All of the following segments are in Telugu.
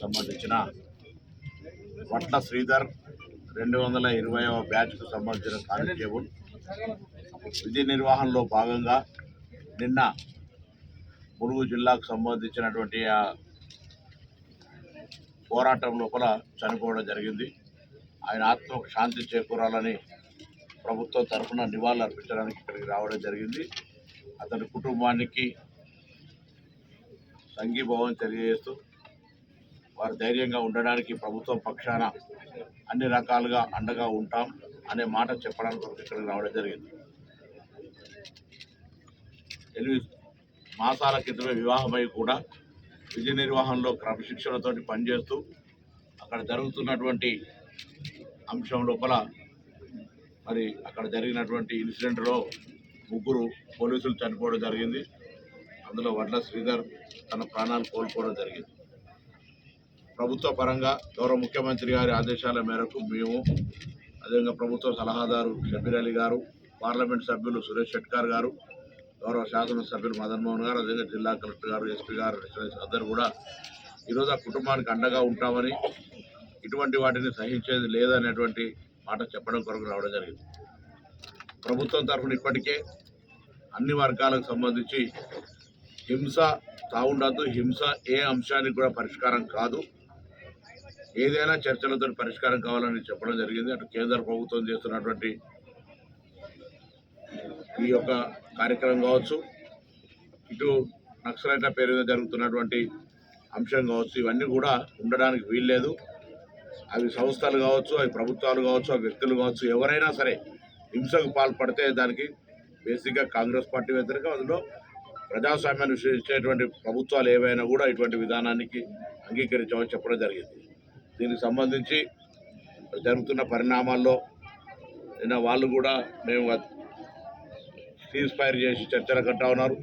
సంబంధించిన వట్ల శ్రీధర్ 220వ బ్యాచ్కు సంబంధించిన కానిస్టేబుల్ విధి నిర్వహణలో భాగంగా నిన్న ములుగు జిల్లాకు సంబంధించినటువంటి పోరాటం లోపల చనిపోవడం జరిగింది. ఆయన ఆత్మకు శాంతి చేకూరాలని ప్రభుత్వం తరఫున నివాళులు అర్పించడానికి ఇక్కడికి రావడం జరిగింది. అతని కుటుంబానికి సంఘీభావం తెలియజేస్తూ వారు ధైర్యంగా ఉండడానికి ప్రభుత్వం పక్షాన అన్ని రకాలుగా అండగా ఉంటాం అనే మాట చెప్పడానికి ఇక్కడికి రావడం జరిగింది. 8 మాసాల క్రితమే వివాహమై కూడా విధి నిర్వహణలో క్రమశిక్షణతో పనిచేస్తూ అక్కడ జరుగుతున్నటువంటి అంశం లోపల మరి అక్కడ జరిగినటువంటి ఇన్సిడెంట్లో 3 పోలీసులు చనిపోవడం జరిగింది. అందులో వడ్ల శ్రీధర్ తన ప్రాణాలు కోల్పోవడం జరిగింది. ప్రభుత్వ పరంగా గౌరవ ముఖ్యమంత్రి గారి ఆదేశాల మేరకు మేము, అదేవిధంగా ప్రభుత్వ సలహాదారు షబీర్ అలీ గారు, పార్లమెంట్ సభ్యులు సురేష్ షెట్కార్ గారు, గౌరవ శాసనసభ్యులు మదన్ మోహన్ గారు, అదేవిధంగా జిల్లా కలెక్టర్ గారు, ఎస్పీ గారు అందరూ కూడా ఈరోజు ఆ కుటుంబానికి అండగా ఉంటామని, ఇటువంటి వాటిని సహించేది లేదనేటువంటి మాట చెప్పడం కొరకు రావడం జరిగింది. ప్రభుత్వం తరఫున ఇప్పటికే అన్ని వర్గాలకు సంబంధించి హింస తావుండద్దు, హింస ఏ అంశానికి కూడా పరిష్కారం కాదు, ఏదైనా చర్చలతో పరిష్కారం కావాలని చెప్పడం జరిగింది. అటు కేంద్ర ప్రభుత్వం చేస్తున్నటువంటి ఈ యొక్క కార్యక్రమం కావచ్చు, ఇటు నక్సలైట్ల పేరు మీద జరుగుతున్నటువంటి అంశం కావచ్చు, ఇవన్నీ కూడా ఉండడానికి వీల్లేదు. అవి సంస్థలు కావచ్చు, అవి ప్రభుత్వాలు కావచ్చు, అవి వ్యక్తులు కావచ్చు, ఎవరైనా సరే హింసకు పాల్పడితే దానికి బేసిక్గా కాంగ్రెస్ పార్టీ వ్యతిరేకం. అందులో ప్రజాస్వామ్యాన్ని విశ్వసించేటువంటి ప్రభుత్వాలు ఏవైనా కూడా ఇటువంటి విధానానికి అంగీకరించమని చెప్పడం జరిగింది. దీనికి సంబంధించి జరుగుతున్న పరిణామాల్లో నిన్న వాళ్ళు కూడా మేము సీజ్ ఫైర్ చేసి చర్చలు కట్టా ఉన్నారు.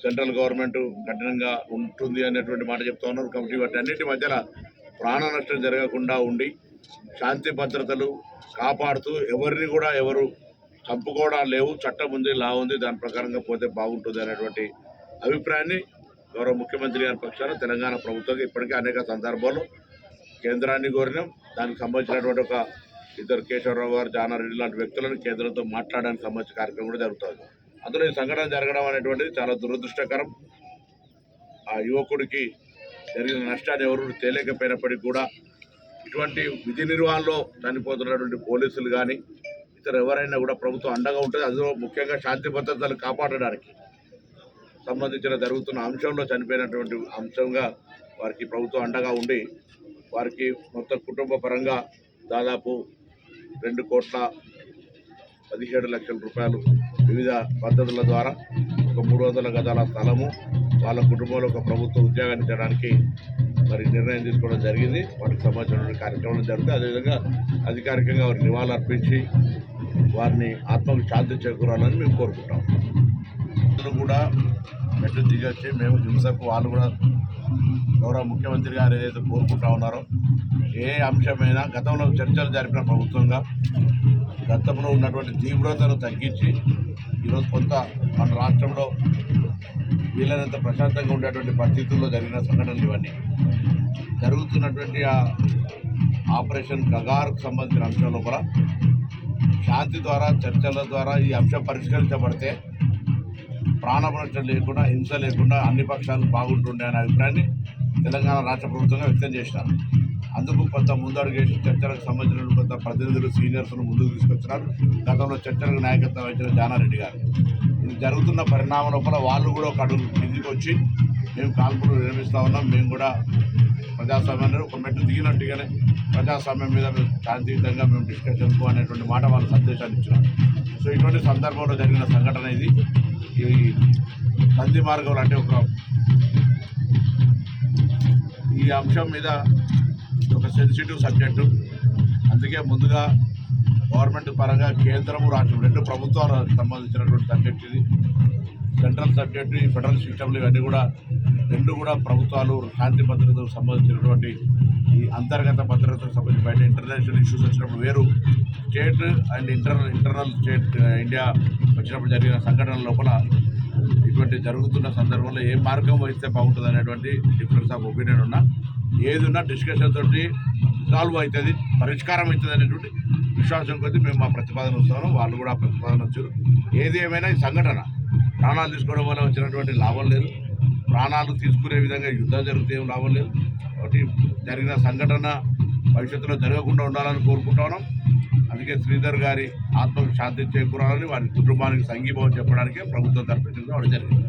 సెంట్రల్ గవర్నమెంట్ కఠినంగా ఉంటుంది అనేటువంటి మాట చెప్తా ఉన్నారు. కాబట్టి వాటి అన్నింటి మధ్యలో ప్రాణ నష్టం జరగకుండా ఉండి శాంతి భద్రతలు కాపాడుతూ ఎవరిని కూడా ఎవరు చంపుకోవడం లేవు, చట్టం ఉంది, లా ఉంది, దాని ప్రకారంగా పోతే బాగుంటుంది అనేటువంటి అభిప్రాయాన్ని గౌరవ ముఖ్యమంత్రి గారి పక్షాన తెలంగాణ ప్రభుత్వం ఇప్పటికే అనేక సందర్భాల్లో కేంద్రాన్ని కోరినాం. దానికి సంబంధించినటువంటి ఒక 2 కేశవరావు గారు, జానారెడ్డి లాంటి వ్యక్తులను కేంద్రంతో మాట్లాడడానికి సంబంధించిన కార్యక్రమం కూడా జరుగుతుంది. అందులో ఈ సంఘటన జరగడం అనేటువంటిది చాలా దురదృష్టకరం. ఆ యువకుడికి జరిగిన నష్టాన్ని ఎవరు తేలేకపోయినప్పటికీ కూడా ఇటువంటి విధి నిర్వహణలో చనిపోతున్నటువంటి పోలీసులు కానీ ఇతర ఎవరైనా కూడా ప్రభుత్వం అండగా ఉంటుంది. అందులో ముఖ్యంగా శాంతి భద్రతలు కాపాడడానికి సంబంధించిన జరుగుతున్న అంశంలో చనిపోయినటువంటి అంశంగా వారికి ప్రభుత్వం అండగా ఉండి వారికి మొత్తం కుటుంబ పరంగా దాదాపు 2,17,00,000 రూపాయలు వివిధ పద్ధతుల ద్వారా ఒక 300 గజాల స్థలము వాళ్ళ కుటుంబంలో ఒక ప్రభుత్వ ఉద్యోగాన్ని ఇచ్చడానికి మరి నిర్ణయం తీసుకోవడం జరిగింది. వాటికి సంబంధించిన కార్యక్రమాలు జరుగుతాయి. అదేవిధంగా అధికారికంగా వారికి నివాళులు అర్పించి వారిని ఆత్మకు శాంతి చేకూరాలని మేము కోరుకుంటాం. అందరూ కూడా మెట్లు దిగొచ్చి మేము హింసకు వాళ్ళు కూడా గౌరవ ముఖ్యమంత్రి గారు ఏదైతే కోరుకుంటా ఉన్నారో ఏ అంశమైనా గతంలో చర్చలు జరిపిన ప్రభుత్వంగా గతంలో ఉన్నటువంటి తీవ్రతను తగ్గించి ఈరోజు కొంత మన రాష్ట్రంలో వీలైనంత ప్రశాంతంగా ఉండేటువంటి పరిస్థితుల్లో జరిగిన సంఘటనలు ఇవన్నీ జరుగుతున్నటువంటి ఆపరేషన్ గగార్కు సంబంధించిన అంశం లోపల శాంతి ద్వారా చర్చల ద్వారా ఈ అంశం పరిష్కరించబడితే ప్రాణనష్టం లేకుండా, హింస లేకుండా అన్ని పక్షాలు బాగుంటుండే అనే అభిప్రాయాన్ని తెలంగాణ రాష్ట్ర ప్రభుత్వంగా వ్యక్తం చేసినారు. అందుకు కొంత ముందడుగు వేసి చర్చలకు సంబంధించిన కొంత ప్రతినిధులు, సీనియర్స్ను ముందుకు తీసుకొచ్చినారు. గతంలో చర్చలకు నాయకత్వం వహించిన జానారెడ్డి గారు. ఇది జరుగుతున్న పరిణామం లోపల వాళ్ళు కూడా ఒక అడుగు కిందికి వచ్చి మేము కాల్పులు నిర్మిస్తూ ఉన్నాం, మేము కూడా ప్రజాస్వామ్యాన్ని ఒక మెట్టు దిగినట్టుగానే ప్రజాస్వామ్యం మీద శాంతియుతంగా మేము డిస్కషన్కు అనేటువంటి మాట వాళ్ళ సందేశాన్ని ఇచ్చినారు. సో ఇటువంటి సందర్భంలో జరిగిన సంఘటన ఇది. ఈ సంధి మార్గంలో అంటే ఈ అంశం మీద ఒక సెన్సిటివ్ సబ్జెక్టు. అందుకే ముందుగా గవర్నమెంట్ పరంగా కేంద్రము, రాష్ట్రం 2 ప్రభుత్వాలకు సంబంధించినటువంటి సబ్జెక్ట్ ఇది. సెంట్రల్ సబ్జెక్టు, ఈ ఫెడరల్ సిస్టమ్లు ఇవన్నీ కూడా 2 కూడా ప్రభుత్వాలు శాంతి భద్రతకు సంబంధించినటువంటి ఈ అంతర్గత భద్రతకు సంబంధించి బయట ఇంటర్నేషనల్ ఇష్యూస్ వచ్చినప్పుడు వేరు, state and internal state India వచ్చినప్పుడు జరిగిన సంఘటనల లోపల ఇటువంటి జరుగుతున్న సందర్భంలో ఏ మార్గం వహిస్తే బాగుంటుంది అనేటువంటి డిఫరెన్స్ ఆఫ్ ఒపీనియన్ ఉన్నా ఏది ఉన్నా డిస్కషన్ తోటి సాల్వ్ అవుతుంది, పరిష్కారం అవుతుంది అనేటువంటి విశ్వాసం కొద్దీ మేము మా ప్రతిపాదన వస్తున్నాం. వాళ్ళు కూడా ప్రతిపాదన వచ్చారు. ఏది ఏమైనా ఈ సంఘటన ప్రాణాలు తీసుకోవడం వల్ల వచ్చినటువంటి లాభం లేదు, ప్రాణాలు తీసుకునే విధంగా యుద్ధం జరిగితే ఏం లాభం లేదు. కాబట్టి జరిగిన సంఘటన భవిష్యత్తులో జరగకుండా ఉండాలని కోరుకుంటా ఉన్నాం. అందుకే శ్రీధర్ గారి ఆత్మకు శాంతి చేకూరాలని వారి కుటుంబానికి సంఘీభావం చెప్పడానికే ప్రభుత్వం తరఫున జరిగింది.